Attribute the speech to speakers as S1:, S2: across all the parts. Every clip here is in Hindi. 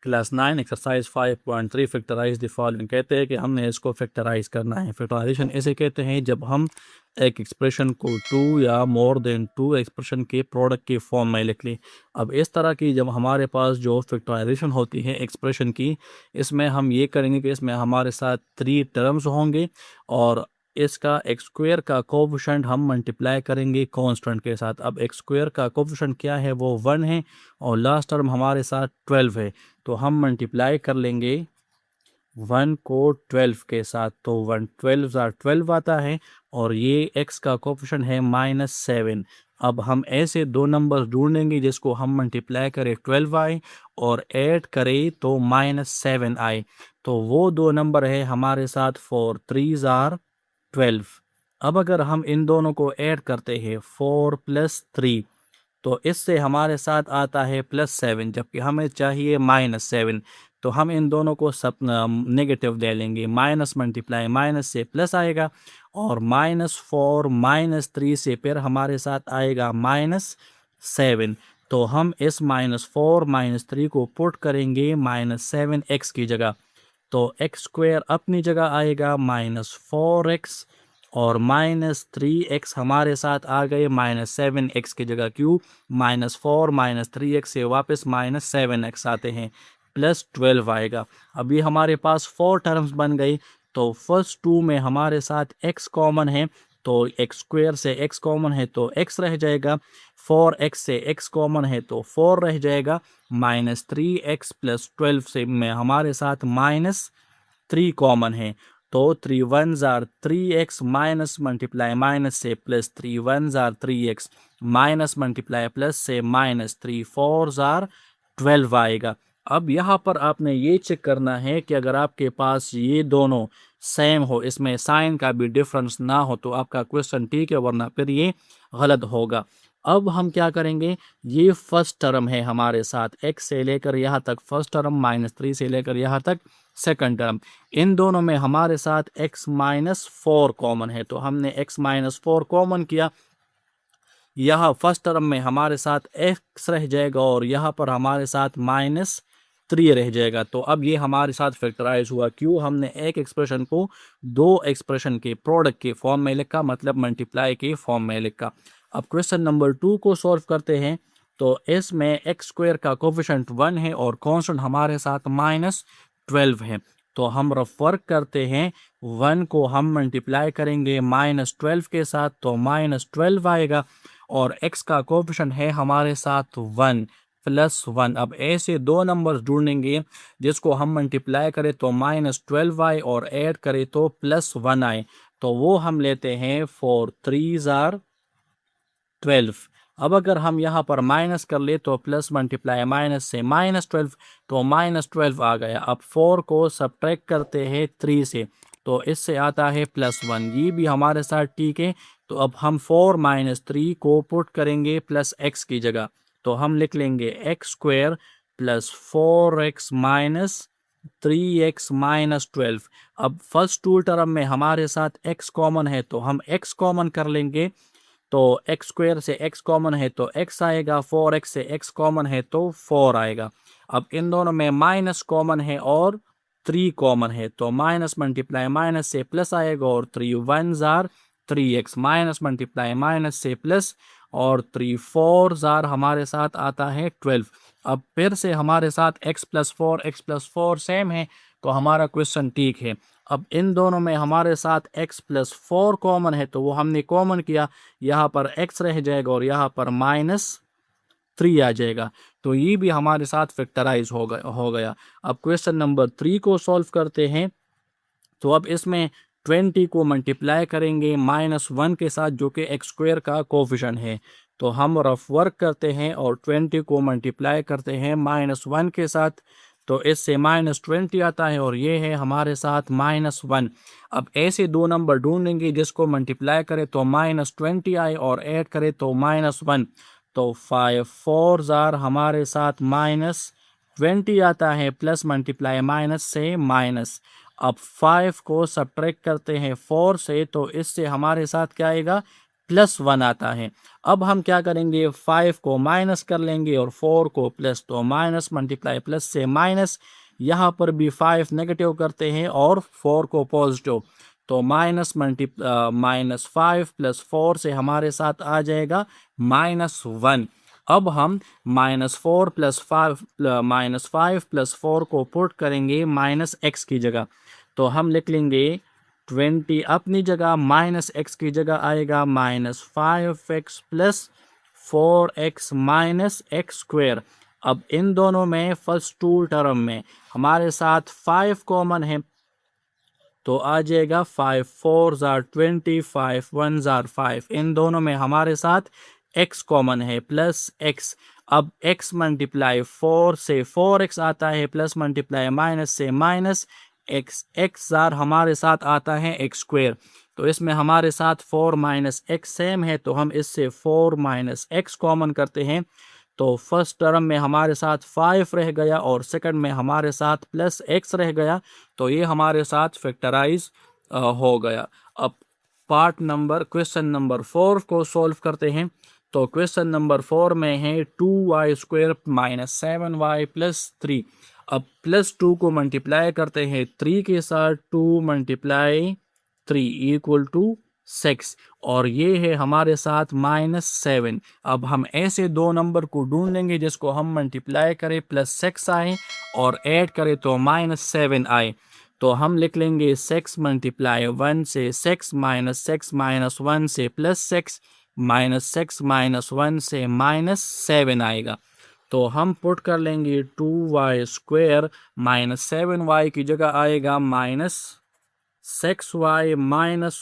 S1: Class 9 exercise 5.3 factorise the following. कहते हैं कि हमने इसको फैक्टराइज करना है। फैक्टराइजेशन ऐसे कहते हैं जब हम एक एक्सप्रेशन को 2 या मोर देन 2 एक्सप्रेशन के प्रोडक्ट के फॉर्म में लिख लें। अब इस तरह की जब हमारे पास जो फैक्टराइजेशन होती है एक्सप्रेशन की, इसमें हम ये करेंगे कि इसमें हमारे साथ 3 टर्म्स होंगे और इसका एक्स स्क्वायर का कोफिशिएंट हम मल्टीप्लाई करेंगे कांस्टेंट के साथ। अब एक्स स्क्वायर का कोफिशिएंट क्या है, वो 1 है और लास्ट टर्म हमारे साथ 12 है, तो हम मल्टीप्लाई कर लेंगे 1 को 12 के साथ, तो 1 12 आता है और ये x का कोफिशिएंट है -7। अब हम ऐसे दो नंबर ढूंढेंगे जिसको हम मल्टीप्लाई करें 12 आए और ऐड करें तो -7 आए, तो वो दो नंबर है हमारे साथ 4 3 आर 12। अब अगर हम इन दोनों को ऐड करते हैं 4 + 3, तो इससे हमारे साथ आता है +7, जबकि हमें चाहिए -7। तो हम इन दोनों को सब नेगेटिव ले लेंगे, माइनस मल्टीप्लाई माइनस से प्लस आएगा और -4 -3 से फिर हमारे साथ आएगा -7। तो हम इस -4 -3 को पुट करेंगे -7x की जगह, तो एक्स स्क्वायर अपनी जगह आएगा -4x और -3x हमारे साथ आ गए -7x की जगह। क्यों? -4 -3x से वापस -7x आते हैं, +12 आएगा। अभी हमारे पास 4 टर्म्स बन गई, तो फर्स्ट 2 में हमारे साथ x कॉमन है, तो एक्स स्क्वायर से x कॉमन है तो x रह जाएगा, 4x से x कॉमन है तो 4 रह जाएगा, -3x + 12 से में हमारे साथ -3 कॉमन है, तो 3 1s are 3x minus multiply minus से plus 3 1s are 3x minus multiply plus से -3 4s आर 12 आएगा। अब यहाँ पर आपने ये चेक करना है कि अगर आपके पास ये दोनों सेम हो, इसमें साइन का भी डिफरेंस ना हो, तो आपका क्वेश्चन ठीक है, वरना फिर ये गलत होगा। अब हम क्या करेंगे, ये फर्स्ट टर्म है हमारे साथ, x से लेकर यहाँ तक फर्स्ट टर्म, -3 से लेकर यहाँ तक सेकंड टर्म, इन दोनों में हमारे साथ x -4 कॉमन है, तो हमने x -4 कॉमन किया। यहाँ फर्स्ट टर्म में हमारे साथ x रह जाएगा और यहाँ पर हमारे साथ -3 रह जाएगा। तो अब ये हमारे साथ फैक्टराइज हुआ। क्यों? हमने एक एक्सप्रेशन को दो एक्सप्रेशन के प्रोडक्ट के फॉर्म में लिखा, मतलब मल्टीप्लाई के फॉर्म में लिखा। अब क्वेश्चन नंबर 2 को सॉल्व करते हैं, तो इसमें एक्स स्क्वायर का कोफिशिएंट 1 है और कांस्टेंट हमारे साथ -12 है, तो हम रफ वर्क करते हैं, 1 को हम मल्टीप्लाई करेंगे -12 के साथ, तो -12 आएगा और x का कोफिशिएंट है हमारे साथ 1 + 1। अब ऐसे दो नंबर्स ढूंढेंगे जिसको हम मल्टीप्लाई करें तो -12 आए और ऐड करें तो +1 आए, तो वो हम लेते हैं 4 3s आर 12। अब अगर हम यहाँ पर माइनस कर ले तो प्लस मल्टीप्लाई माइनस से -12, तो -12 आ गया। अब 4 को सब्ट्रैक्ट करते हैं 3 से, तो इससे आता है +1, ये भी हमारे साथ ठीक है। तो अब हम 4 - 3 को पुट करेंगे प्लस x की जगह, तो हम लिख लेंगे x स्क्वायर + 4x - 3x - 12। अब फर्स्ट टू टर्म में हमारे साथ x कॉमन है, तो हम x कॉमन कर लेंगे, तो एक्स स्क्वायर से x कॉमन है तो x आएगा, 4x से x कॉमन है तो 4 आएगा। अब इन दोनों में माइनस कॉमन है और 3 कॉमन है, तो माइनस मल्टीप्लाई माइनस से प्लस आएगा और 3 1s are 3x minus multiply minus से प्लस और 3 4s आर हमारे साथ आता है 12। अब फिर से हमारे साथ x + 4 सेम है, तो हमारा क्वेश्चन ठीक है। अब इन दोनों में हमारे साथ x + 4 कॉमन है, तो वो हमने कॉमन किया, यहाँ पर x रह जाएगा और यहाँ पर -3 आ जाएगा, तो ये भी हमारे साथ फैक्टराइज हो गया। अब क्वेश्चन नंबर 3 को सॉल्व करते हैं, तो अब इसमें 20 को मल्टीप्लाई करेंगे -1 के साथ, जो कि एक्स स्क्वायर का कोफिशिएंट है, तो हम रफ वर्क करते हैं और 20 को मल्टीप्लाई करते हैं -1 के साथ, तो इससे -20 आता है और ये है हमारे साथ -1। अब ऐसे दो नंबर ढूंढेंगे जिसको मल्टीप्लाई करें तो -20 आए और ऐड करें तो -1, तो 5 4s आर हमारे साथ -20 आता है, प्लस मल्टीप्लाई माइनस से माइनस। अब 5 को सब्ट्रैक्ट करते हैं 4 से, तो इससे हमारे साथ क्या आएगा +1 आता है। अब हम क्या करेंगे, 5 को माइनस कर लेंगे और 4 को प्लस, तो माइनस मल्टीप्लाई प्लस से माइनस, यहाँ पर भी 5 नेगेटिव करते हैं और 4 को पॉजिटिव, तो -5 + 4 से हमारे साथ आ जाएगा -1। अब हम -5 + 4 को पुट करेंगे -x की जगह, तो हम लिख लेंगे 20 अपनी जगह, -x की जगह आएगा -5x + 4x - x²। अब इन दोनों में फर्स्ट टू टर्म में हमारे साथ 5 कॉमन है, तो आ जाएगा 5 4 जार 20, 5 1 जार 5। इन दोनों में हमारे साथ x कॉमन है प्लस x। अब x मल्टीप्लाई 4 से 4x आता है, प्लस मल्टीप्लाई माइनस से माइनस x, x जार हमारे साथ आता है x²। तो इसमें हमारे साथ 4 - x सेम है, तो हम इससे 4 - x कॉमन करते हैं, तो फर्स्ट टर्म में हमारे साथ 5 रह गया और सेकंड में हमारे साथ प्लस x रह गया, तो ये हमारे साथ फैक्टराइज हो गया। अब क्वेश्चन नंबर 4 को सॉल्व करते हैं। तो क्वेश्चन नंबर 4 में है 2y² - 7y + 3। अब +2 को मल्टीप्लाई करते हैं 3 के साथ, 2 × 3 = 6, और ये है हमारे साथ -7। अब हम ऐसे दो नंबर को ढूंढ लेंगे जिसको हम मल्टीप्लाई करें +6 आए और ऐड करें तो -7 आए। तो हम लिख लेंगे 6 × 1 से 6 -6 -1 से +6 -6 -1 से -7 आएगा। तो हम पुट कर लेंगे 2y² - 7y की जगह आएगा -6y -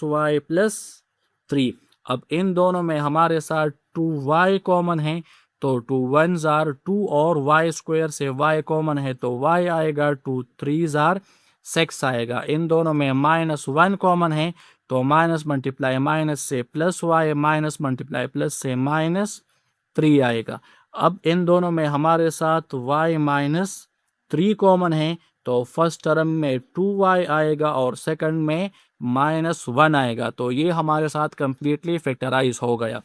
S1: y + 3। अब इन दोनों में हमारे साथ 2y कॉमन है, तो 2 1 जार 2 और y² से y कॉमन है, तो y आएगा 2 3 जार 6 आएगा। इन दोनों में -1 कॉमन है, तो माइनस मल्टीप्लाई माइनस से plus y, minus multiply plus से -3 आएगा। अब इन दोनों में हमारे साथ y - 3 कॉमन है, तो फर्स्ट टर्म में 2y आएगा और सेकंड में -1 आएगा। तो ये हमारे साथ कंप्लीटली फैक्टराइज हो गया।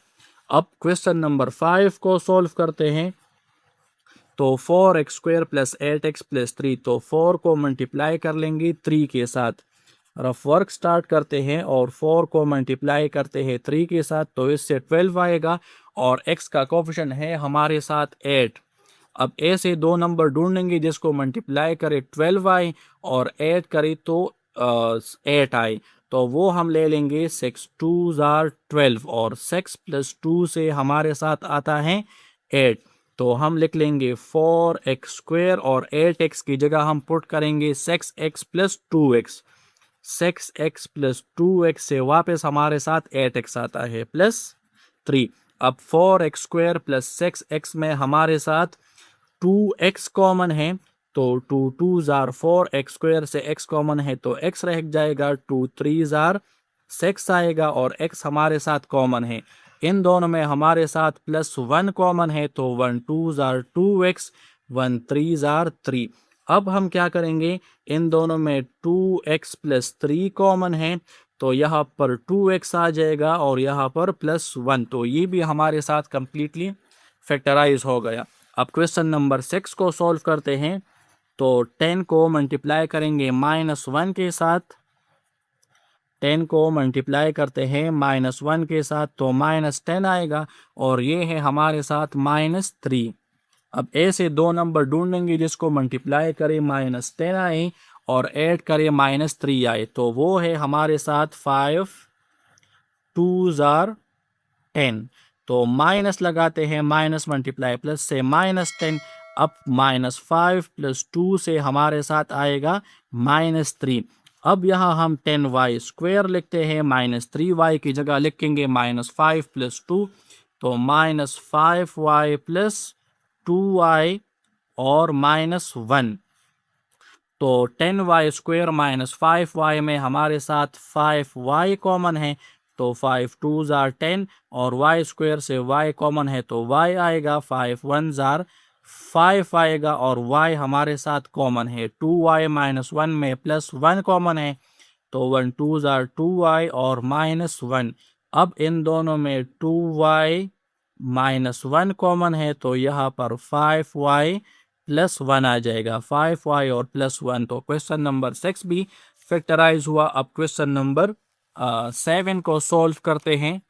S1: अब क्वेश्चन नंबर 5 को सॉल्व करते हैं। तो 4x² + 8x + 3, तो 4 को मल्टीप्लाई कर लेंगे 3 के साथ। रफ वर्क स्टार्ट करते हैं और 4 को मल्टीप्लाई करते हैं 3 के साथ, तो इससे 12 आएगा और x का कोफिशिएंट है हमारे साथ 8। अब ऐसे दो नंबर ढूंढेंगे जिसको मल्टीप्लाई करे 12 आए और ऐड करे तो 8 आए, तो वो हम ले लेंगे 6 2 जार 12 और 6 + 2 से हमारे साथ आता है 8। तो हम लिख लेंगे 4x² और 8x की जगह हम पुट करेंगे 6x + 2x। 6x + 2x से वापस हमारे साथ 8x आता है +3। अब 4x² + 6x में हमारे साथ 2x कॉमन है, तो 2 2 जार 4, x² से x कॉमन है तो x रह जाएगा, 2 3 जार 6 आएगा और x हमारे साथ कॉमन है। इन दोनों में हमारे साथ +1 कॉमन है, तो 1 2 जार 2x, 1 3 जार 3। अब हम क्या करेंगे, इन दोनों में 2x + 3 कॉमन है, तो यहाँ पर 2x आ जाएगा और यहाँ पर +1, तो ये भी हमारे साथ कंप्लीटली फैक्टराइज हो गया। अब क्वेश्चन नंबर 6 को सॉल्व करते हैं। तो 10 को मल्टीप्लाई करेंगे -1 के साथ, 10 को मल्टीप्लाई करते हैं -1 के साथ, तो -10 आएगा और ये है हमारे साथ -3। अब ऐसे दो नंबर ढूंढेंगे जिसको मल्टीप्लाई करें -10 आए और ऐड करें -3 आए, तो वो है हमारे साथ 5 2 जार 10। तो माइनस लगाते हैं, माइनस मल्टीप्लाई प्लस से -10। अब -5 + 2 से हमारे साथ आएगा -3। अब यहाँ हम 10y² लिखते हैं, -3y की जगह लिखेंगे -5 + 2, तो -5y + 2y और -1। तो 10y² - 5y में हमारे साथ 5y कॉमन है, तो 5 2 जार 10 और y² से y कॉमन है, तो y आएगा, 5 1 जार 5 आएगा और y हमारे साथ कॉमन है। 2y - 1 में +1 कॉमन है, तो 1 2 जार 2y और -1, अब इन दोनों में 2y माइनस 1 कॉमन है, तो यहाँ पर 5y प्लस 1 आ जाएगा, 5y और प्लस 1। तो क्वेश्चन नंबर 6 भी फैक्टराइज हुआ। अब क्वेश्चन नंबर 7 को सॉल्व करते हैं।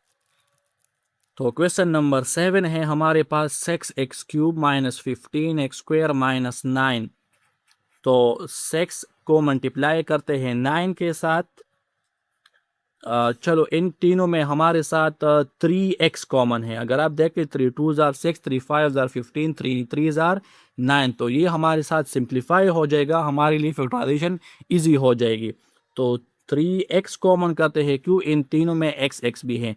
S1: तो क्वेश्चन नंबर 7 है हमारे पास 6x cube minus 15x square minus 9। तो 6 को मल्टीप्लाई करते हैं 9 के साथ। चलो इन तीनों में हमारे साथ 3x कॉमन है। अगर आप देखें 3 2 जार 6, 3 5 जार 15, 3 3 जार 9, तो ये हमारे साथ सिंप्लीफाई हो जाएगा, हमारे लिए फैक्टराइजेशन इजी हो जाएगी। तो 3x कॉमन करते हैं, क्यों इन तीनों में x भी है।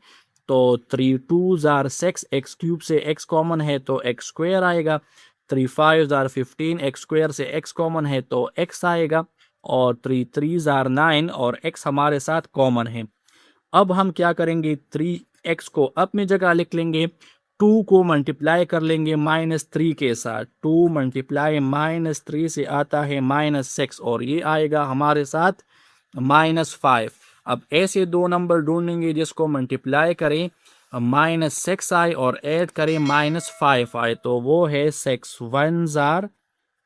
S1: तो 3 2 जार 6, x क्यूब से x कॉमन है तो x स्क्वायर आएगा। 3 5 जार 15, x स्क्वायर से x कॉमन है तो x आएगा। और 3 3 जार 9 और x हमारे साथ कॉमन है। अब हम क्या करेंगे, 3x को अपनी जगह लिख लेंगे, 2 को मल्टीप्लाई कर लेंगे -3 के साथ। 2 मल्टीप्लाई -3 से आता है -6 और ये आएगा हमारे साथ -5। अब ऐसे दो नंबर ढूंढेंगे जिसको मल्टीप्लाई करें -6 आए और ऐड करें -5 आए, तो वो है 6 1 जार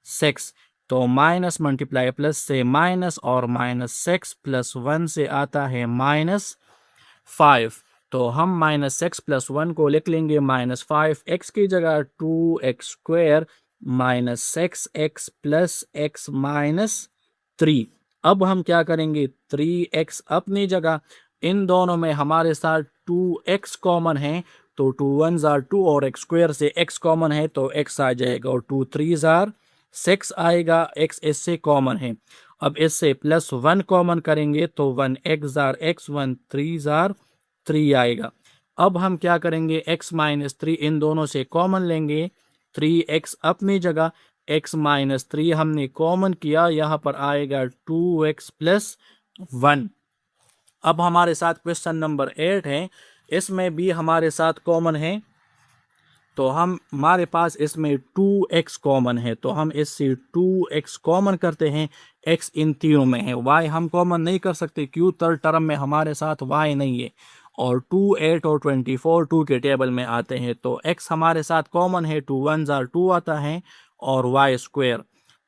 S1: 6। तो माइनस मल्टीप्लाई प्लस से माइनस और -6 प्लस 1 से आता है -5। तो हम -6 प्लस 1 को लिख लेंगे -5, x की जगह 2x square -6x plus x -3। अब हम क्या करेंगे, 3x अपनी जगह, इन दोनों में हमारे साथ 2x कॉमन है, तो 2 1 जार 2 और x स्क्वायर से x कॉमन है तो x आ जाएगा, और 2 3 जार 6 आएगा, x इससे कॉमन है। अब इससे प्लस 1 कॉमन करेंगे तो 1 x जार x, 1 3 जार 3 आएगा। अब हम क्या करेंगे, x -3 इन दोनों से कॉमन लेंगे, 3x अपनी जगह, x -3 हमने कॉमन किया, यहाँ पर आएगा 2x प्लस 1। अब हमारे साथ क्वेश्चन नंबर 8 है, इसमें भी हमारे साथ कॉमन है। तो हमारे पास इसमें 2x कॉमन है, तो हम इससे 2x कॉमन करते हैं। x इन तीनों में है, y हम कॉमन नहीं कर सकते, क्यों थर्ड टर्म में हमारे साथ y नहीं है। और 2 8 और 24 2 के टेबल में आते हैं, तो x हमारे साथ कॉमन है, 2 1 जार 2 आता है और y स्क्वायर,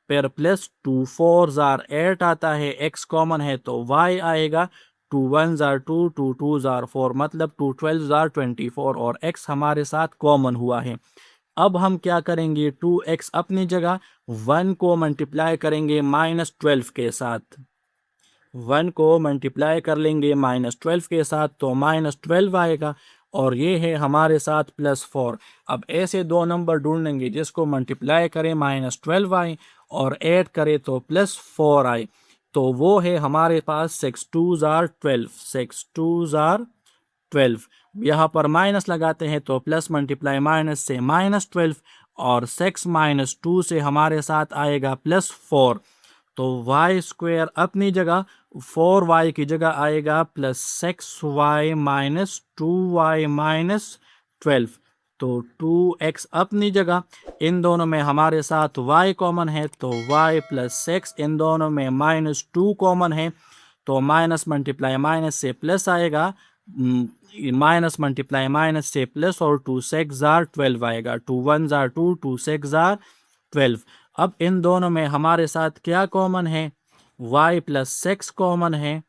S1: फिर प्लस 2 4 जार 8 आता है, x कॉमन है तो y आएगा। 2 1 जार 2, 2 2 जार 4, मतलब 2 12 जार 24 और x हमारे साथ कॉमन हुआ है। अब हम क्या करेंगे, 2x अपनी जगह, 1 को मल्टीप्लाई करेंगे -12 के साथ। 1 को मल्टीप्लाई कर लेंगे -12 के साथ तो -12 आएगा, और ये है हमारे साथ +4। अब ऐसे दो नंबर ढूंढेंगे जिसको मल्टीप्लाई करें -12 आए और ऐड करें तो +4 आए, तो वो है हमारे पास 6 2 जार 12, 6 2 जार 12। यहाँ पर माइनस लगाते हैं तो प्लस मल्टीप्लाई माइनस से -12, और 6 -2 से हमारे साथ आएगा +4। तो y स्क्वायर अपनी जगह, 4y की जगह आएगा +6y -2y -12। तो 2x अपनी जगह, इन दोनों में हमारे साथ y कॉमन है तो y +6, इन दोनों में -2 कॉमन है तो माइनस मल्टीप्लाई माइनस से प्लस आएगा, माइनस मल्टीप्लाई माइनस से प्लस, और 2 6 जार 12 आएगा, 2 1 जार 2, 2 6 जार 12। अब इन दोनों में हमारे साथ क्या कॉमन है, y +6 कॉमन है,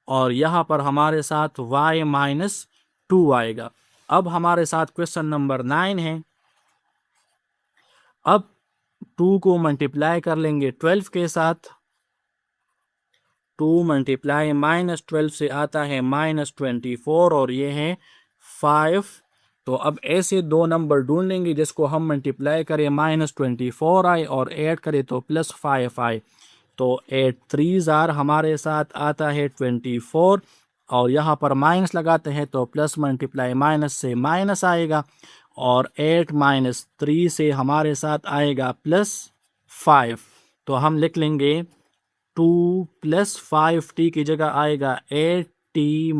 S1: और यहाँ पर हमारे साथ y -2 आएगा। अब हमारे साथ क्वेश्चन नंबर 9 है। अब 2 को मल्टीप्लाई कर लेंगे 12 के साथ, 2 मल्टीप्लाई -12 से आता है -24, और ये है 5। तो अब ऐसे दो नंबर ढूंढेंगे जिसको हम मल्टीप्लाई करें -24 आए और ऐड करें तो +5 आए। तो 8 3 जार हमारे साथ आता है 24, और यहाँ पर माइनस लगाते हैं तो प्लस मल्टीप्लाई माइनस से माइनस आएगा, और 8 -3 से हमारे साथ आएगा +5। तो हम लिख लेंगे 2 + 5t की जगह आएगा 8t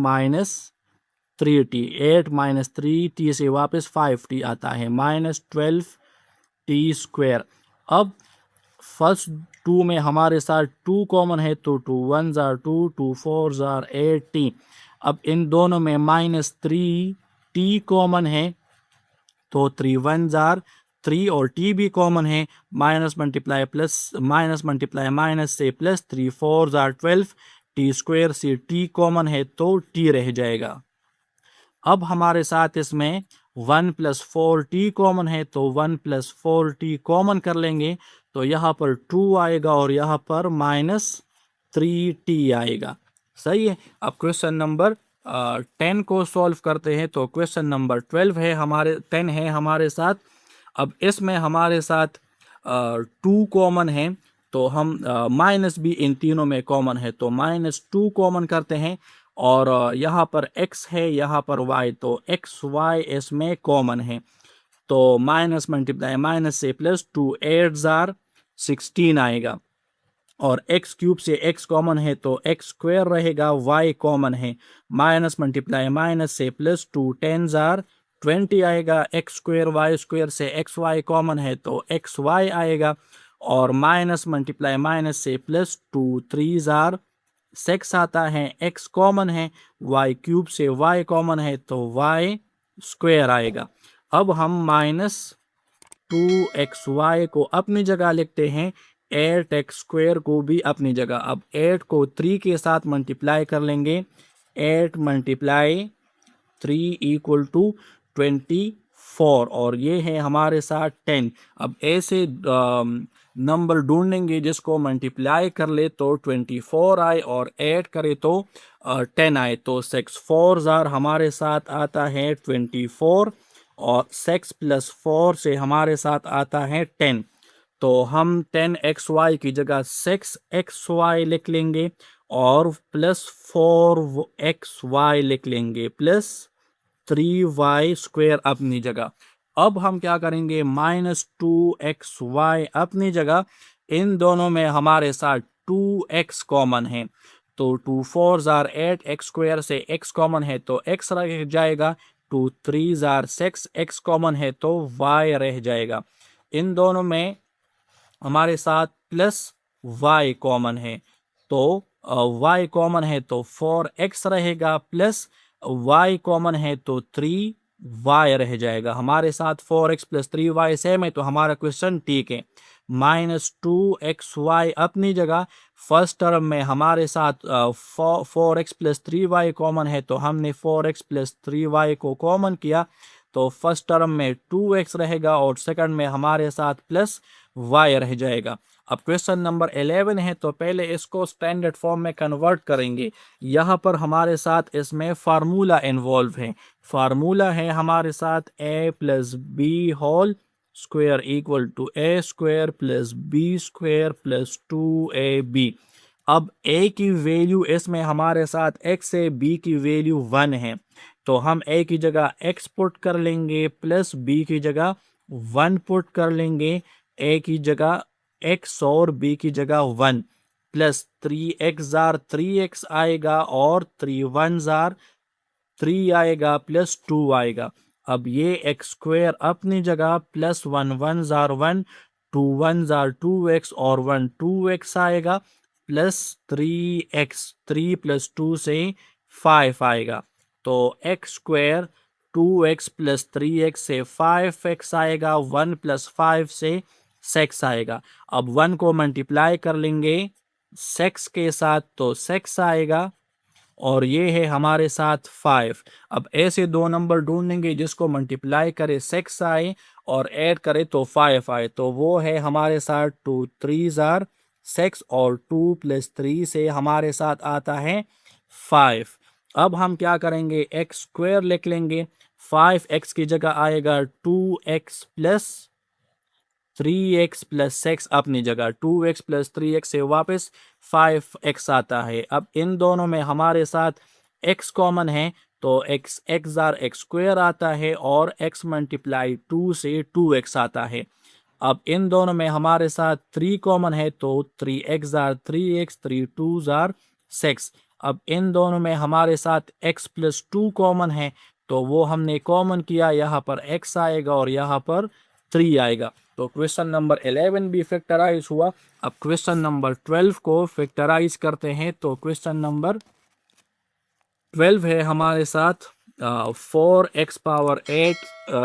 S1: -3t, 8 -3t से वापस 5t आता है, -12t स्क्वायर। अब फर्स्ट 2 में हमारे साथ 2 कॉमन है तो 2 1 जार 2, 2 4 जार 8t। अब इन दोनों में -3t कॉमन है, तो 3 वन जार 3 और t भी कॉमन है, minus multiply plus minus multiply minus से प्लस 3 4 जार 12, टी स्क्वायर से t कॉमन है तो t रह जाएगा। अब हमारे साथ इसमें 1 + 4t कॉमन है, तो 1 + 4t कॉमन कर लेंगे, तो यहाँ पर 2 आएगा और यहाँ पर -3t आएगा। सही है। अब क्वेश्चन नंबर 10 को सॉल्व करते हैं, तो क्वेश्चन नंबर 10 है हमारे साथ। अब इसमें हमारे साथ 2 कॉमन है, तो हम माइनस भी इन तीनों में कॉमन है, तो -2 कॉमन करते हैं, और यहाँ पर x है, यहाँ पर y, तो x y इसमें कॉमन है, तो माइनस मल्टीप्लाई माइनस से प्लस 2 8 जार 16 आएगा, और x क्यूब से x कॉमन है तो x स्क्वायर रहेगा, y कॉमन है, माइनस मल्टीप्लाई माइनस से प्लस 2 10 जार 20 आएगा, x स्क्वायर y स्क्वायर से x y कॉमन है तो x y आएगा, और माइनस मल्टीप्लाई माइनस से प्लस 2 3 जार 6 आता है, x कॉमन है, y क्यूब से y कॉमन है तो y स्क्वायर आएगा। अब हम -2xy को अपनी जगह लिखते हैं, 8x स्क्वायर को भी अपनी जगह। अब 8 को 3 के साथ मल्टीप्लाई कर लेंगे, 8 × 3 = 24, और ये है हमारे साथ 10। अब ऐसे नंबर ढूंढेंगे जिसको मल्टीप्लाई कर ले तो 24 आए और ऐड करे तो 10 आए, तो 6 4 जार हमारे साथ आता है 24, और 6 + 4 से हमारे साथ आता है 10, तो हम 10xy की जगह 6xy लिख लेंगे, और प्लस 4xy लिख लेंगे, प्लस 3y स्क्वायर अपनी जगह। अब हम क्या करेंगे, -2xy अपनी जगह, इन दोनों में हमारे साथ 2x कॉमन है, तो 2 4 जार 8, x स्क्वायर से x कॉमन है तो x रह जाएगा, 2 3 जार 6, x कॉमन है तो y रह जाएगा। इन दोनों में हमारे साथ प्लस y कॉमन है, तो y कॉमन है तो 4x रहेगा, प्लस y कॉमन है तो 3y रह जाएगा। हमारे साथ 4x + 3y सेम है, तो हमारा क्वेश्चन ठीक है। -2xy अपनी जगह, फर्स्ट टर्म में हमारे साथ 4x + 3y कॉमन है, तो हमने 4x + 3y को कॉमन किया, तो फर्स्ट टर्म में 2x रहेगा, और सेकंड में हमारे साथ प्लस y रह जाएगा। अब क्वेश्चन नंबर 11 है, तो पहले इसको स्टैंडर्ड फॉर्म में कन्वर्ट करेंगे। यहाँ पर हमारे साथ इसमें फार्मूला इन्वॉल्व है। फार्मूला है हमारे साथ a + b whole square = a square + b square + 2ab। अब a की वैल्यू इसमें हमारे साथ x से b की वैल्यू 1 है, तो हम a की जगह x पुट कर लेंगे, प्लस b की जगह 1 पुट कर लेंगे, a की जगह x और b की जगह 1, प्लस 3x जार 3x आएगा, और 3 1 जार 3 आएगा, प्लस 2 आएगा। अब ये x स्क्वायर अपनी जगह, प्लस 1 1 जार 1, 2 1 जार 2x, और 1 2x आएगा, प्लस 3x 3 + 2 से 5 आएगा, तो x स्क्वायर 2x + 3x से 5x आएगा, 1 + 5 से 6 आएगा। अब 1 को मल्टीप्लाई कर लेंगे 6 के साथ, तो 6 आएगा, और ये है हमारे साथ 5। अब ऐसे दो नंबर ढूंढेंगे जिसको मल्टीप्लाई करे 6 आए और ऐड करे तो 5 आए, तो वो है हमारे साथ 2 3 जार 6, और 2 + 3 से हमारे साथ आता है 5। अब हम क्या करेंगे, x स्क्वायर लिख लेंगे, 5x की जगह आएगा 2x + 3x + 6 अपनी जगह, 2x + 3x से वापस 5x आता है। अब इन दोनों में हमारे साथ x कॉमन है, तो x जार x स्क्वायर आता है, और x × 2 से 2x आता है। अब इन दोनों में हमारे साथ 3 कॉमन है, तो 3x जार 3x, 3 2 जार 6। अब इन दोनों में हमारे साथ x + 2 कॉमन है, तो वो हमने कॉमन किया, यहाँ पर x आएगा और यहाँ पर 3 आएगा, तो क्वेश्चन नंबर 11 भी फैक्टराइज हुआ। अब क्वेश्चन नंबर 12 को फैक्टराइज करते हैं, तो क्वेश्चन नंबर 12 है हमारे साथ 4x power 8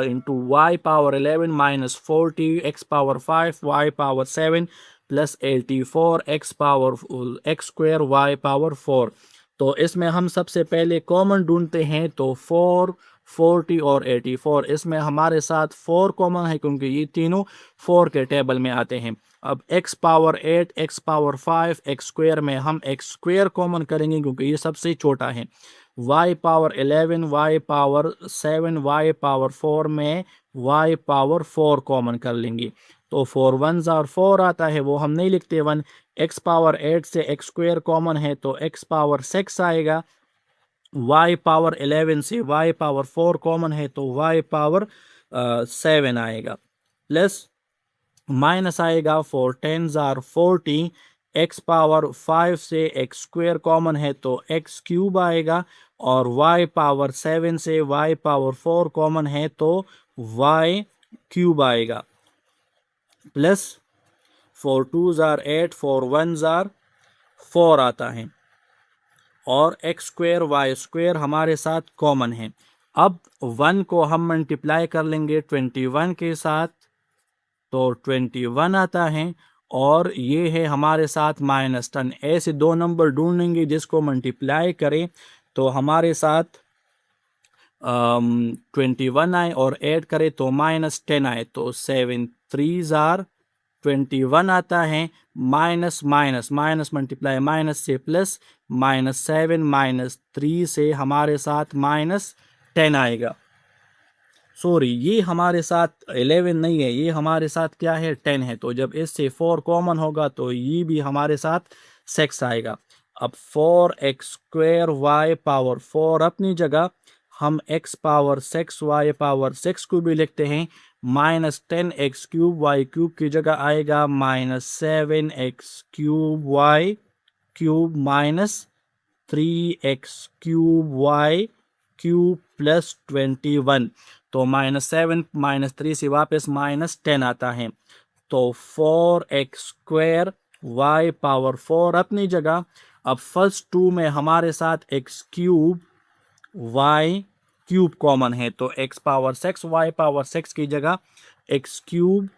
S1: into y power 11 minus 40 x power 5 y power 7 plus 84 x power x square y power 4। तो इसमें हम सबसे पहले कॉमन ढूंढते हैं, तो 4, 40 और 84, इसमें हमारे साथ 4 कॉमन है क्योंकि ये तीनों 4 के टेबल में आते हैं। अब x power 8 x power 5 x square में हम x स्क्वायर कॉमन करेंगे क्योंकि ये सबसे छोटा है। y power 11 y power 7 y power 4 में y पावर 4 कॉमन कर लेंगे, तो 4 1s और 4 आता है, वो हम नहीं लिखते 1। x पावर 8 से x स्क्वायर कॉमन है तो x पावर 6 आएगा। y पावर 11 से y पावर 4 कॉमन है तो y पावर 7 आएगा, प्लस माइनस आएगा 4 10s और 40, x पावर 5 से x स्क्वायर कॉमन है तो x क्यूब आएगा, और y पावर 7 से y पावर 4 कॉमन है तो y क्यूब आएगा, प्लस 4 2s और 8 4 1s और 4 आता है, और x स्क्वायर y स्क्वायर हमारे साथ कॉमन है। अब 1 को हम मल्टीप्लाई कर लेंगे 21 के साथ, तो 21 आता है, और ये है हमारे साथ -10। ऐसे दो नंबर ढूंढेंगे जिसको मल्टीप्लाई करें तो हमारे साथ 21 आए और ऐड करें तो -10 आए, तो 7 3s आर 21 आता है, minus minus minus multiply minus से प्लस, -7 -3 से हमारे साथ -10 आएगा। सॉरी, ये हमारे साथ 11 नहीं है, ये हमारे साथ क्या है 10 है, तो जब इससे 4 कॉमन होगा तो ये भी हमारे साथ 6 आएगा। अब 4x स्क्वायर y पावर 4 अपनी जगह, हम x पावर 6 y पावर 6 को भी लिखते हैं, -10x क्यूब y क्यूब की जगह आएगा -7x cube y cube minus 3x cube y cube plus 21, तो -7 -3 से वापस -10 आता है, तो 4x स्क्वायर y पावर 4 अपनी जगह। अब फर्स्ट 2 में हमारे साथ x cube y cube common है, तो x पावर 6 y पावर 6 की जगह x क्यूब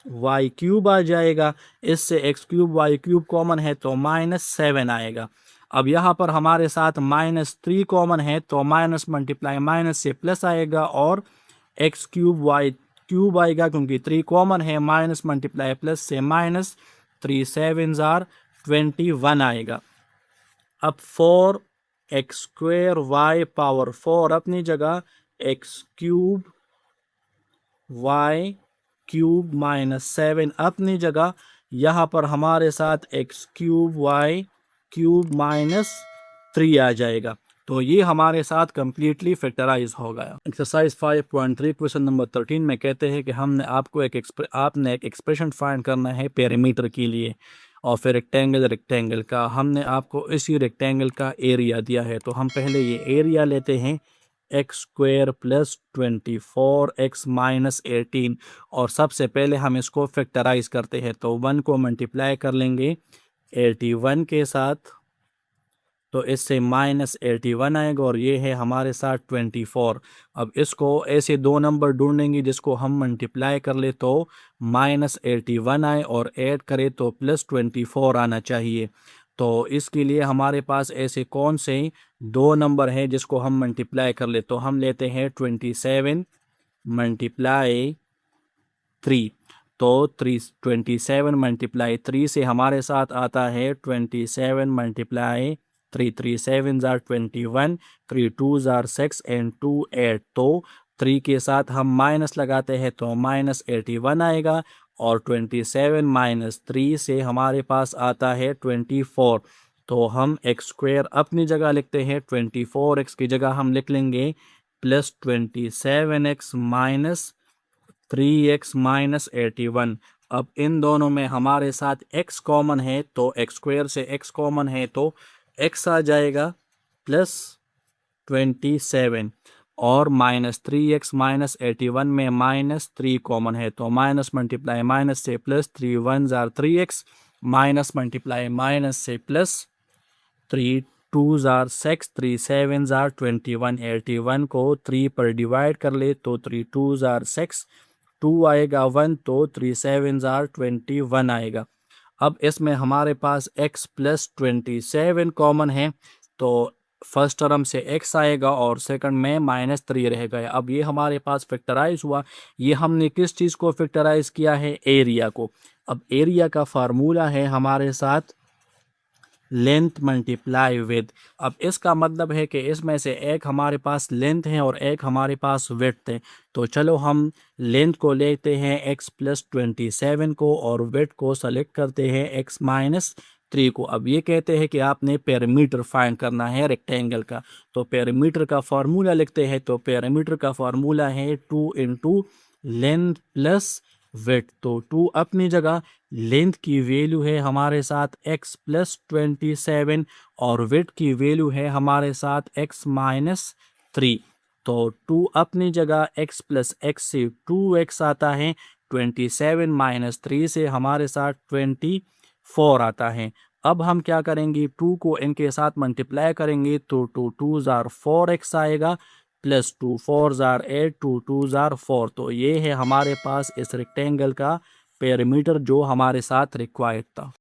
S1: y क्यूब आ जाएगा, इससे x cube y cube common है तो -7 आएगा। अब यहाँ पर हमारे साथ -3 कॉमन है, तो माइनस मल्टीप्लाई माइनस से प्लस आएगा, और x क्यूब y क्यूब आएगा क्योंकि 3 कॉमन है, माइनस मल्टीप्लाई प्लस से -3 7s आर 21 आएगा। अब 4x स्क्वायर y पावर 4 अपनी जगह, x क्यूब y क्यूब -7 अपनी जगह, यहाँ पर हमारे साथ x क्यूब y क्यूब -3 आ जाएगा, तो ये हमारे साथ कम्प्लीटली फैक्टराइज हो गया। एक्सरसाइज 5.3 क्वेश्चन नंबर 13 में कहते हैं कि हमने आपको आपने एक एक्सप्रेशन फाइंड करना है पेरीमीटर के लिए, और फिर रेक्टेंगल का हमने आपको इसी रेक्टेंगल का एरिया दिया है, तो हम पहले ये एरिया लेते हैं x square plus 24 x minus 18, और सबसे पहले हम इसको फैक्टराइज करते हैं, तो 1 को मल्टीप्लाई कर लेंगे 81 के साथ, तो इससे -81 आएगा, और ये है हमारे साथ 24। अब इसको ऐसे दो नंबर ढूंढेंगे जिसको हम मल्टीप्लाई कर ले तो -81 आए, और ऐड करें तो +24 आना चाहिए। तो इसके लिए हमारे पास ऐसे कौन से दो नंबर हैं जिसको हम मल्टीप्लाई कर ले, तो हम लेते हैं 27 मल्टीप्लाई 3, तो 27 मल्टीप्लाई 3 से हमारे साथ आता है 27 multiply 3, 3 7s are 21, 3 2s are 6 and 2 8, तो 3 के साथ हम माइनस लगाते हैं तो -81 आएगा, और 27 -3 से हमारे पास आता है 24, तो हम x स्क्वायर अपनी जगह लिखते हैं, 24x की जगह हम लिख लेंगे +27x माइनस 3x माइनस 81। अब इन दोनों में हमारे साथ x कॉमन है, तो x स्क्वायर से x कॉमन है तो x आ जाएगा +27, और -3x माइनस 81 में -3 कॉमन है, तो माइनस मल्टीप्लाई माइनस से plus, 3 1s are 3x, minus multiply minus से प्लस 3 2 ज़ार 6, 3 7 ज़ार 21, 81 को 3 पर डिवाइड कर ले तो 3 2 ज़ार 6, 2 आएगा 1 तो 3 7 ज़ार 21 आएगा। अब इसमें हमारे पास x प्लस 27 कॉमन है, तो फर्स्ट टर्म से x आएगा और सेकंड में -3 रह गया। अब ये हमारे पास फैक्टराइज हुआ। ये हमने किस चीज़ को फैक्टराइज किया है? एरिया को। अब एरिया का फार्मूला है हमारे साथ लेंथ मल्टीप्लाई विद। अब इसका मतलब है कि इसमें से एक हमारे पास लेंथ है और एक हमारे पास विड्थ है। तो चलो हम लेंथ को लेते हैं x प्लस 27 को और विड्थ को सेलेक्ट करते हैं x माइनस 3 को। अब ये कहते हैं कि आपने पेरीमीटर फाइंड करना है रेक्टेंगल का, तो पेरीमीटर का फार्मूला लिखते हैं। तो पेरीमीटर का फार्मूला है 2 इंटू लेंथ प्लस विड्थ। तो 2 अपनी जगह, लेंथ की वैल्यू है हमारे साथ x प्लस 27 और विड्थ की वैल्यू है हमारे साथ x माइनस 3। तो 2 अपनी जगह, x प्लस x से 2x आता है, 27 माइनस 3 से हमारे साथ 24 आता है। अब हम क्या करेंगे? 2 को इनके साथ मल्टीप्लाई करेंगे तो 2 2 ज़ार 4x आएगा प्लस 2 4 ज़ार 8, 2 2 ज़ार 4। तो ये है हमारे पास इस रेक्टेंगल का पेरीमीटर जो हमारे साथ रिक्वायर्ड था।